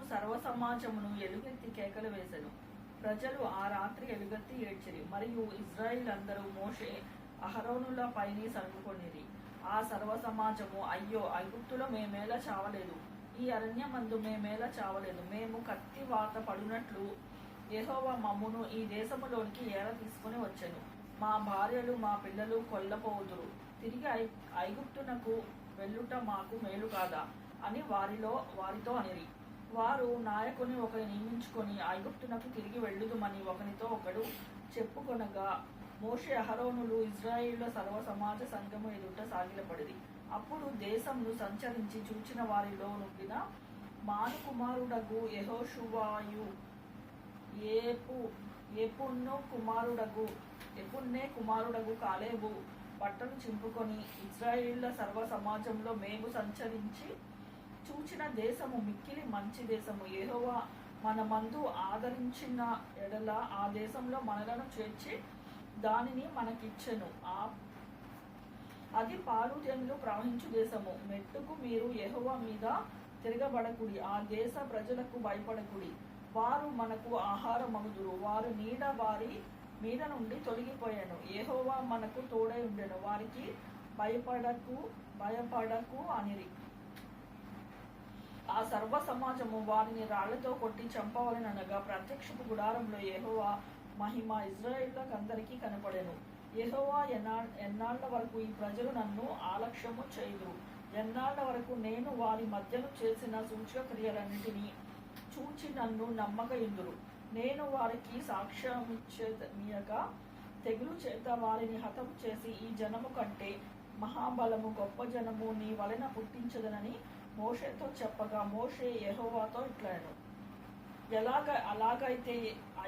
సర్వ సమాజమును ఎలుగెత్తి కేకలు వేసెను. ప్రజలు ఆ రాత్రి ఎలుగెత్తి ఏడ్చిరి. మరియు ఇజ్రాయిల్ అందరూ మోషే అహరోనుల పైని సనుగుకొనిరి. ఆ సర్వ సమాజము, అయ్యో, ఐగుప్తులో మేమేలా చావలేదు, ఈ అరణ్యమందు మేమేలా చావలేదు. మేము కత్తి వాత పడునట్లు యెహోవా మమ్మును ఈ దేశములోనికి ఏల తీసుకుని వచ్చెను. మా భార్యలు మా పిల్లలు కొల్లపోదురు. తిరిగి ఐగుప్తునకు వెళ్ళుట మాకు మేలు కాదా అని వారితో అనిరి. వారు నాయకుని ఒకరి నియమించుకొని ఐగుప్తునకు తిరిగి వెళ్ళుదుమని ఒకనితో ఒకడు చెప్పుకొనగా, మోషే అహరోనులు ఇజ్రాయేళ్ల సర్వ సమాజ సంఘము ఎదుట సాగిలపడిరి. అప్పుడు దేశంను సంచరించి చూచిన వారిలో నుండిన మాను కుమారుడగు యెహోషువాయు ఎపున్నే కుమారుడగు కాలేబు బట్టలు చింపుకొని, ఇజ్రాయేళ్ల సర్వ సమాజంలో మేము సంచరించి చూచిన దేశము మిక్కిలి మంచి దేశము. యెహోవా మన మందు ఆదరించిన ఎడల ఆ దేశంలో మనలను చేర్చి దానిని మనకిచ్చెను. అది పాలు తేనెలు ప్రవహించు దేశము. మెట్టుకు మీరు యెహోవా మీద తిరగబడకుడి, ఆ దేశ ప్రజలకు భయపడకుడి. వారు మనకు ఆహారమగుదురు. వారి నీడ వారి మీద నుండి తొలగిపోయాను. యెహోవా మనకు తోడై ఉండెను. వారికి భయపడకు అనిరి. ఆ సర్వ సమాజము వారిని రాళ్లతో కొట్టి చంపవలెననగా ప్రత్యక్షపు గుడారంలో యెహోవా మహిమ ఇజ్రాయేళ్లకందరికీ కనపడెను. యెహోవా, ఎన్నాళ్ల వరకు ఈ ప్రజలు నన్ను ఆలక్ష్యము చేయుదురు? ఎన్నాళ్ల వరకు నేను వారి మధ్యను చేసిన సూచక క్రియలన్నిటినీ చూచి నన్ను నమ్మకయుందురు? నేను వారికి సాక్ష్యమిచ్చనీయక తెగులు చేత వారిని హతము చేసి ఈ జనము కంటే మహాబలము గొప్ప జనము నీ వలన పుట్టించదనని మోషేతో చెప్పగా, మోషే యెహోవాతో ఇట్లనెను, అలాగైతే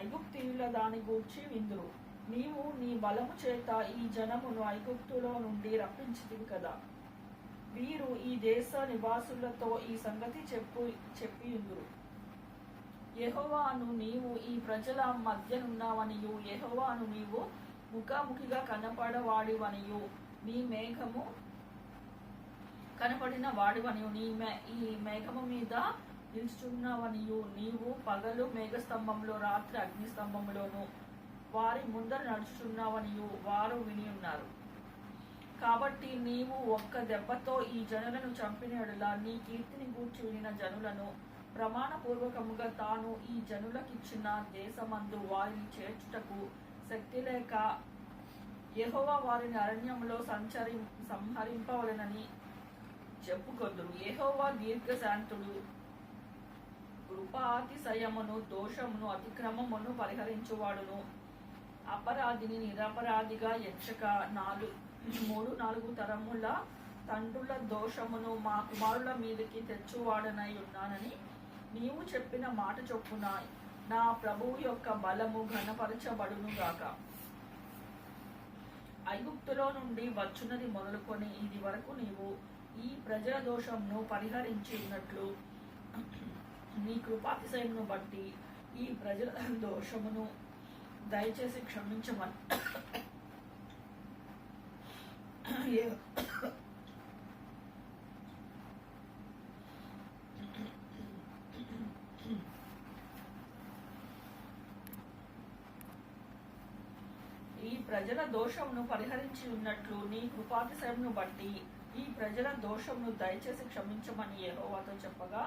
ఐగుప్తీయుల దాని గూర్చి విందురు. నీవు నీ బలము చేత ఈ జనమును ఐగుప్తులో నుండి రప్పించితివి కదా. వీరు ఈ దేశ నివాసులతో ఈ సంగతి చెప్పియుందురు. యెహోవాను నీవు ఈ ప్రజల మధ్యనున్నావనియు, యెహోవాను నీవు ముఖాముఖిగా కనపడవాడివనియు, నీ మేఘము కనపడిన వాడివనియు, ఈ మేఘము మీద నిలుచుచున్నవనియు, నీవు పగలు మేఘస్తంభంలో రాత్రి అగ్నిస్తంభంలోను వారి ముందర నడుచుచున్నావనియు వారు విని ఉన్నారు. కాబట్టి నీవు ఒక్క దెబ్బతో ఈ జనులను చంపినట్లా నీ కీర్తిని గూర్చి వినిన జనులను ప్రమాణపూర్వకముగా తాను ఈ జనులకిచ్చిన దేశమందు వారిని చేర్చుటకు శక్తి లేక యెహోవా వారిని అరణ్యంలో సంహరింపవలెనని చెప్పుకొందురు. యెహోవా దీర్ఘశాంతుడు, కృపాతిశయమును, దోషమును, అతిక్రమమును పరిహరించువాడును, అపరాధిని నిరపరాధిగా ఎంచక 3-4 తరముల తండ్రుల దోషమును మా కుమారుల మీదకి తెచ్చువాడనై ఉన్నానని నీవు చెప్పిన మాట చొప్పున నా ప్రభువు యొక్క బలము ఘనపరచబడును గాక. ఐగుప్తులో నుండి వచ్చున్నది మొదలుకొని ఇది వరకు నీవు ఈ ప్రజల దోషంను పరిహరించి ఉన్నట్లు నీ కృపాతిశయమును బట్టి ఈ ప్రజల దోషమును దయచేసి క్షమించమని ఈ ప్రజల దోషమును పరిహరించి ఉన్నట్లు నీ కృపాతిశయమును బట్టి ఈ ప్రజల దోషమును దయచేసి క్షమించమని యెహోవాతో చెప్పగా,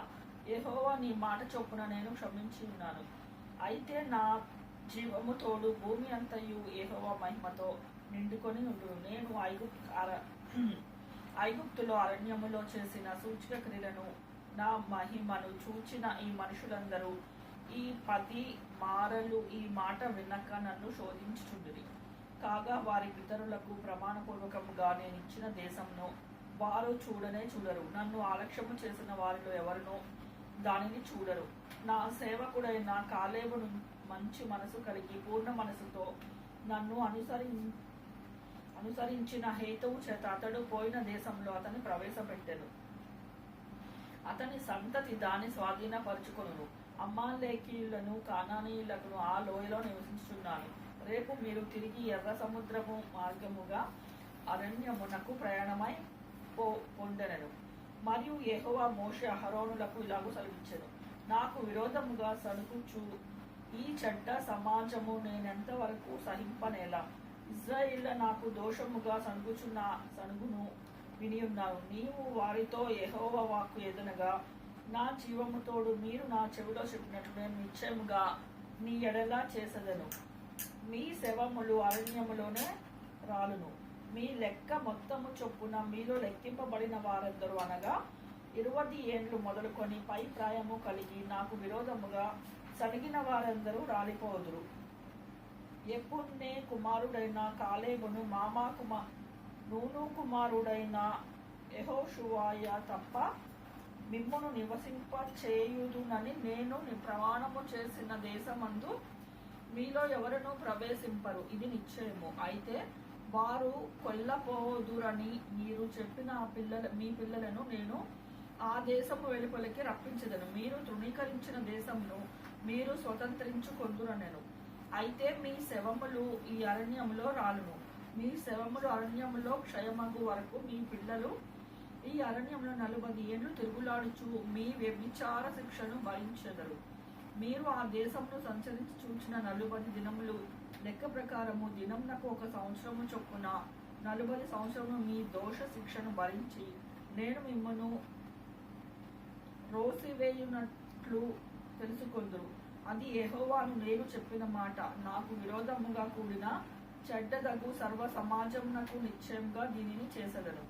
యెహోవా నీ మాట చొప్పున నేను క్షమించి ఉన్నాను. అయితే నా జీవము తోడు భూమి అంతయు యెహోవా మహిమతో నిండుకొని ఉండును. నేను ఐగుప్తులో అరణ్యములో చేసిన సూచక క్రియలను నా మహిమను చూచిన ఈ మనుషులందరూ ఈ 10 మారలు ఈ మాట వినక నన్ను శోధించుచుండిరి. కాగా వారి పితరులకు ప్రమాణపూర్వకముగా నేను ఇచ్చిన దేశంను వారు చూడనే చూడరు. నన్ను ఆలక్ష్యము చేసిన వారిలో ఎవరునో దానిని చూడరు. నా సేవకుడైన కాలేబును మంచి మనసు కలిగి పూర్ణ మనసుతో నన్ను అనుసరించిన హేతువు చేత అతడు పోయిన దేశంలో అతన్ని ప్రవేశపెట్టెను. అతని సంతతి దాన్ని స్వాధీనపరుచుకొనును. అమ్మాలేకీయులను, కానానీయులను ఆ లోయలో నివసించుచున్నాను. రేపు మీరు తిరిగి ఎర్ర సముద్రము మార్గముగా అరణ్యమునకు ప్రయాణమై పొందెను. మరియు యెహోవా మోషే అహరోనులకు ఇలాగూ సెలవిచ్చెను, నాకు విరోధముగా సణుగుచు ఈ చెడ్డ సమాజము నేనెంతవరకు సహింపనేలా. ఇశ్రాయేళ్ల నాకు దోషముగా సణుగుచున్న సణుగును వినియున్నాను. నీవు వారితో యెహోవా వాక్కు ఎదనగా, నా జీవము తోడు మీరు నా చెవిలో చెప్పినట్లు నేను నిశ్చయముగా నీ ఎడలా చేసేదను. మీ శవములు అరణ్యములోనే రాలును. మీ లెక్క మొత్తము చొప్పున మీలో లెక్కింపబడిన వారందరూ అనగా 20 ఏండ్లు మొదలుకొని పై ప్రాయము కలిగి నాకు విరోధముగా సణిగిన వారందరూ రాలిపోదురు. యెఫున్నె కుమారుడైన కాలేబును నూను కుమారుడైన యెహోషువాయ తప్ప మిమ్మును నివసింప చేయుదునని నేను ప్రమాణము చేసిన దేశమందు మీలో ఎవరునూ ప్రవేశింపరు, ఇది నిశ్చయము. అయితే వారు కొల్లపోదురని మీరు చెప్పిన మీ పిల్లలను నేను ఆ దేశము వెలుపలికి రప్పించదను. మీరు తృణీకరించిన దేశమును మీరు స్వతంత్రించుకొందురనెను. అయితే మీ శవములు ఈ అరణ్యములో రాలును. మీ శవములు అరణ్యములో క్షయమగు వరకు మీ పిల్లలు ఈ అరణ్యంలో 40 ఏండ్లు తిరుగులాడుచు మీ వ్యభిచార శిక్షను భరించెదరు. మీరు ఆ దేశమును సంచరించి చూచిన 40 దినములు లెక్క ప్రకారము దినమునకు 1 సంవత్సరము చొప్పున 40 సంవత్సరము మీ దోష శిక్షను భరించి నేను మిమ్మను రోసివేయునట్లు తెలుసుకొందురు. అది యెహోవాను నేను చెప్పిన మాట. నాకు విరోధముగా కూడిన చెడ్డదగు సర్వ సమాజమునకు నిశ్చయంగా దీనిని చేసెదను.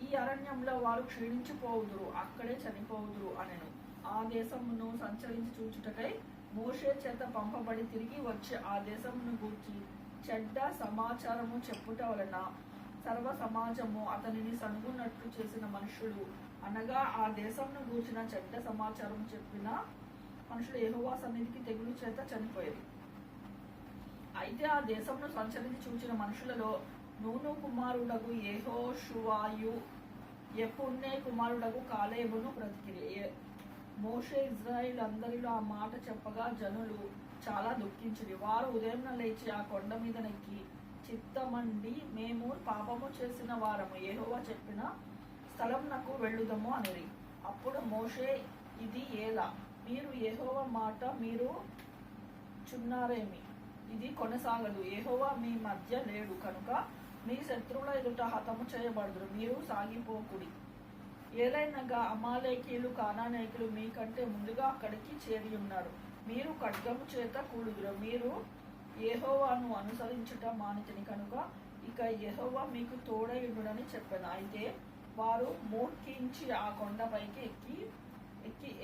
ఈ అరణ్యంలో వారు క్షీణించిపోవుదురు, అక్కడే చనిపోవుదురు అనెను. ఆ దేశమును సంచరించి చూచుటకై మోషే చేత పంపబడి తిరిగి వచ్చి ఆ దేశమును గూర్చి చెడ్డ సమాచారము చెప్పుట వలన సర్వ సమాజము అతనిని సణుగునట్లు చేసిన మనుషులు, అనగా ఆ దేశమును గూర్చిన చెడ్డ సమాచారం చెప్పిన మనుషులు యెహోవా సన్నిధికి తెగులు చేత చనిపోయేది. అయితే ఆ దేశమును సంచరించి చూచిన మనుషులలో నూను కుమారుడగు యెహోషువాయు యెఫున్నె కుమారుడగు కాలేబును బ్రతికిరి. మోషే ఇశ్రాయేలు అందరిలో ఆ మాట చెప్పగా జనులు చాలా దుఃఖించిరి. వారు ఉదయం లేచి ఆ కొండ మీద నెక్కి చిత్తమండి మేము పాపము చేసిన వారము, యెహోవా చెప్పిన స్థలమునకు వెళ్ళుదము అనిరి. అప్పుడు మోషే, ఇది ఏలా? మీరు యెహోవా మాట మీరు చున్నారేమి? ఇది కొనసాగదు. యెహోవా మీ మధ్య లేడు కనుక మీ శత్రువుల ఎదుట హతము చేయబడుదురు. మీరు సాగిపోకుడి. ఏలైనగా అమాలేకీయులు కానానీయులు మీకంటే ముందుగా అక్కడికి చేరి ఉన్నారు. మీరు ఖడ్గము చేత కూలుదురు. మీరు యెహోవాను అనుసరించుట మానితిని కనుక ఇక యెహోవా మీకు తోడయుండునని చెప్పాను. అయితే వారు మూర్ఖించి ఆ కొండపైకి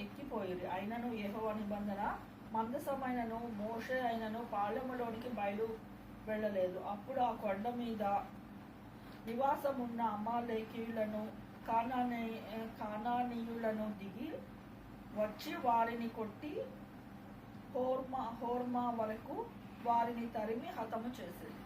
ఎక్కిపోయిరి. అయినను యెహోవా నిబంధన మందసమైనను మోషే అయినను పాళెములోనికి బయలు వెళ్ళలేదు. అప్పుడు ఆ కొండ మీద నివాసమున్న అమాలేకీయులను కానానీయులను దిగి వచ్చి వారిని కొట్టి హోర్మా వరకు వారిని తరిమి హతము చేసేది.